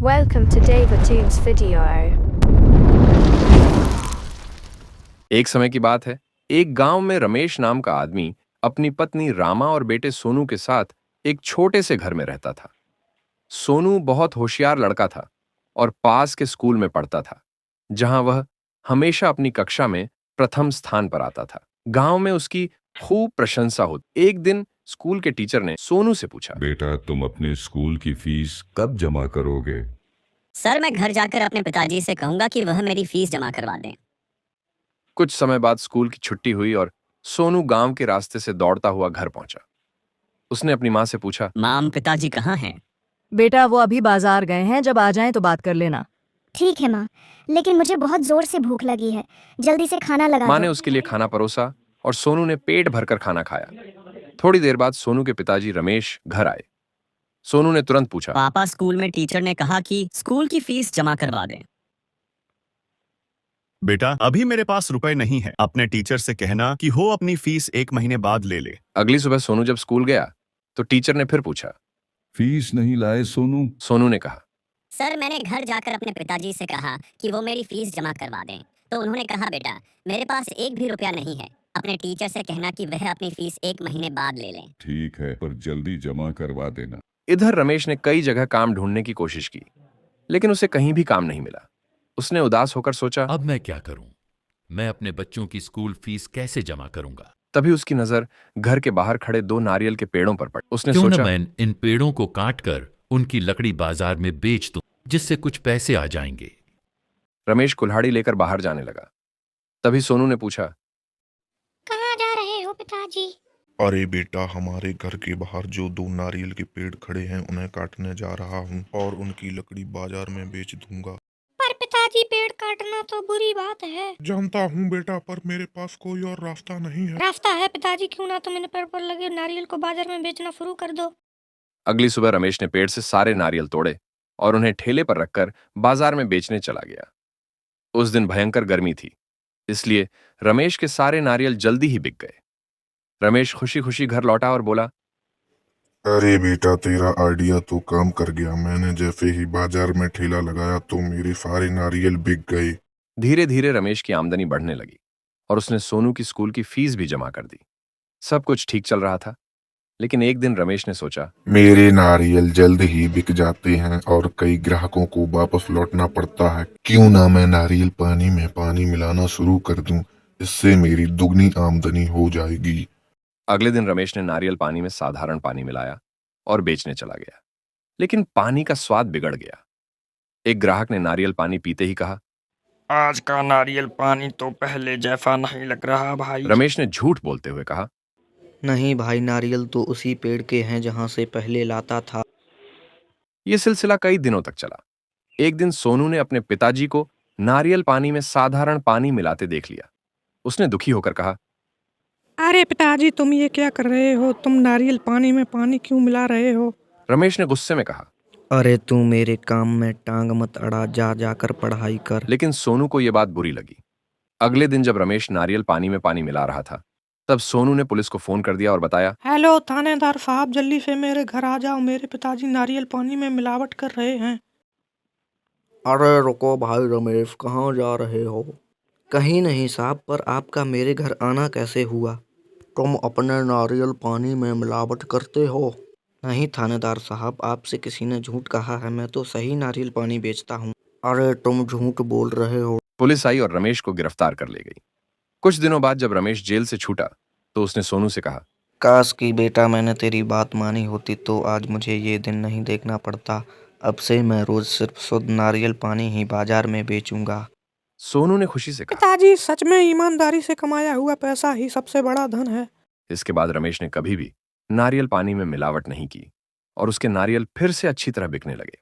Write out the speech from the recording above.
Welcome to Davatoon's video. एक समय की बात है, एक गांव में रमेश नाम का आदमी अपनी पत्नी रामा और बेटे सोनू के साथ एक छोटे से घर में रहता था। सोनू बहुत होशियार लड़का था और पास के स्कूल में पढ़ता था, जहां वह हमेशा अपनी कक्षा में प्रथम स्थान पर आता था। गांव में उसकी खूब प्रशंसा होती। एक दिन स्कूल के टीचर ने सोनू से पूछा, बेटा, तुम अपने स्कूल की फीस कब जमा करोगे? सर, मैं घर जाकर अपने पिताजी से कहूंगा कि वह मेरी फीस जमा करवा दें। कुछ समय बाद स्कूल की छुट्टी हुई और सोनू गांव के रास्ते से दौड़ता हुआ घर पहुंचा। उसने अपनी मां से पूछा, माम, पिताजी कहाँ हैं? बेटा, वो अभी बाजार गए हैं, जब आ जाएं तो बात कर लेना। ठीक है माँ, लेकिन मुझे बहुत जोर से भूख लगी है, जल्दी से खाना लगा मां दो। ने उसके लिए खाना परोसा और सोनू ने पेट भरकर खाना खाया। थोड़ी देर बाद सोनू के पिताजी रमेश घर आए। सोनू ने तुरंत पूछा, पापा, स्कूल में टीचर ने कहा कि स्कूल की फीस जमा करवा दें। बेटा, अभी मेरे पास रुपए नहीं है। अपने टीचर से कहना कि वो अपनी फीस 1 महीने बाद ले ले। अगली सुबह सोनू जब स्कूल गया तो टीचर ने फिर पूछा। फीस नहीं लाए सोनू? सोनू ने कहा, सर, मैंने घर जाकर अपने पिताजी से कहा कि वो मेरी फीस जमा करवा दें, तो उन्होंने कहा, बेटा, मेरे पास एक भी रुपया नहीं है। अपने टीचर से कहना कि वह अपनी फीस 1 महीने बाद ले लें। ठीक है, पर जल्दी जमा करवा देना। इधर रमेश ने कई जगह काम ढूंढने की कोशिश की, लेकिन उसे कहीं भी काम नहीं मिला। उसने उदास होकर सोचा, अब मैं क्या करूं? मैं अपने बच्चों की स्कूल फीस कैसे जमा करूंगा? तभी उसकी नजर घर के बाहर खड़े 2 नारियल के पेड़ों पर पड़ी। उसने क्यों न सोचा, मैं इन पेड़ों को काटकर उनकी लकड़ी बाजार में बेच दूं, जिससे कुछ पैसे आ जाएंगे। रमेश कुल्हाड़ी लेकर बाहर जाने लगा। तभी सोनू ने पूछा, कहाँ जा रहे हो पिताजी? अरे बेटा, हमारे घर के बाहर जो 2 नारियल के पेड़ खड़े हैं उन्हें काटने जा रहा हूँ और उनकी लकड़ी बाजार में बेच दूंगा। पर पिताजी, पेड़ काटना तो बुरी बात है। जानता हूँ बेटा, पर मेरे पास कोई और रास्ता नहीं है। रास्ता है पिताजी, क्यों ना तुम इन पेड़ पर लगे नारियल को बाजार में बेचना शुरू कर दो। अगली सुबह रमेश ने पेड़ से सारे नारियल तोड़े और उन्हें ठेले पर रखकर बाजार में बेचने चला गया। उस दिन भयंकर गर्मी थी, इसलिए रमेश के सारे नारियल जल्दी ही बिक गए। रमेश खुशी खुशी घर लौटा और बोला, अरे बेटा, तेरा आइडिया तो काम कर गया। मैंने जैसे ही बाजार में ठेला लगाया तो मेरे सारे नारियल बिक गए। धीरे धीरे रमेश की आमदनी बढ़ने लगी और उसने सोनू की स्कूल की फीस भी जमा कर दी। सब कुछ ठीक चल रहा था, लेकिन एक दिन रमेश ने सोचा, मेरे नारियल जल्द ही बिक जाते हैं और कई ग्राहकों को वापस लौटना पड़ता है। क्यों ना मैं नारियल पानी में पानी मिलाना शुरू कर दूं, इससे मेरी दुगनी आमदनी हो जाएगी। अगले दिन रमेश ने नारियल पानी में साधारण पानी मिलाया और बेचने चला गया, लेकिन पानी का स्वाद बिगड़ गया। एक ग्राहक ने नारियल पानी पीते ही कहा, आज का नारियल पानी तो पहले जैसा नहीं लग रहा भाई। रमेश ने झूठ बोलते हुए कहा, नहीं भाई, नारियल तो उसी पेड़ के हैं जहां से पहले लाता था। यह सिलसिला कई दिनों तक चला। एक दिन सोनू ने अपने पिताजी को नारियल पानी में साधारण पानी मिलाते देख लिया। उसने दुखी होकर कहा, अरे पिताजी, तुम ये क्या कर रहे हो? तुम नारियल पानी में पानी क्यों मिला रहे हो? रमेश ने गुस्से में कहा, अरे तू मेरे काम में टांग मत अड़ा, जा जाकर पढ़ाई कर। लेकिन सोनू को यह बात बुरी लगी। अगले दिन जब रमेश नारियल पानी में पानी मिला रहा था, तब सोनू ने पुलिस को फोन कर दिया और बताया, हेलो थानेदार साहब, जल्दी से मेरे घर आ जाओ, मेरे पिताजी नारियल पानी में मिलावट कर रहे हैं। अरे रुको भाई रमेश, कहाँ जा रहे हो? कहीं नहीं साहब, पर आपका मेरे घर आना कैसे हुआ? तुम अपने नारियल पानी में मिलावट करते हो? नहीं थानेदार साहब, आपसे किसी ने झूठ कहा है, मैं तो सही नारियल पानी बेचता हूँ। अरे तुम झूठ बोल रहे हो। पुलिस आई और रमेश को गिरफ्तार कर ले गई। कुछ दिनों बाद जब रमेश जेल से छूटा तो उसने सोनू से कहा, काश कि बेटा मैंने तेरी बात मानी होती तो आज मुझे ये दिन नहीं देखना पड़ता। अब से मैं रोज सिर्फ शुद्ध नारियल पानी ही बाजार में बेचूंगा। सोनू ने खुशी से कहा। पिताजी, सच में ईमानदारी से कमाया हुआ पैसा ही सबसे बड़ा धन है। इसके बाद रमेश ने कभी भी नारियल पानी में मिलावट नहीं की और उसके नारियल फिर से अच्छी तरह बिकने लगे।